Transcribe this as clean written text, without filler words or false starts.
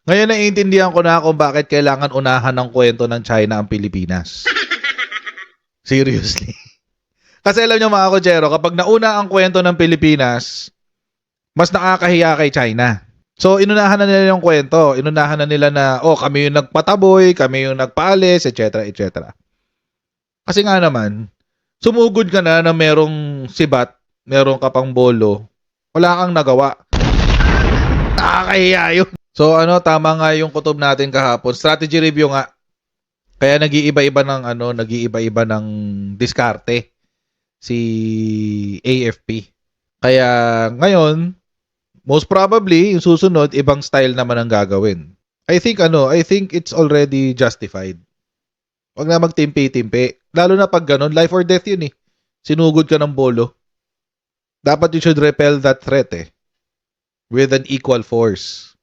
Ngayon naiintindihan ko na kung bakit kailangan unahan ng kwento ng China ang Pilipinas. Seriously. Kasi alam nyo mga kochero, kapag nauna ang kwento ng Pilipinas, mas nakakahiya kay China. So, inunahan na nila yung kwento. Inunahan na nila na, oh, kami yung nagpataboy, kami yung nagpaalis, etc. etc. Kasi nga naman, sumugod ka na na merong sibat, merong kapang bolo, wala kang nagawa. Nakakahiya yun. So, tama nga yung kutob natin kahapon. Strategy review nga. Kaya nag-iiba-iba ng diskarte si AFP. Kaya ngayon, most probably, yung susunod, ibang style naman ang gagawin. I think it's already justified. Huwag na magtimpi-timpi. Lalo na pag ganun, life or death yun eh. Sinugod ka ng bolo. Dapat you should repel that threat eh. With an equal force.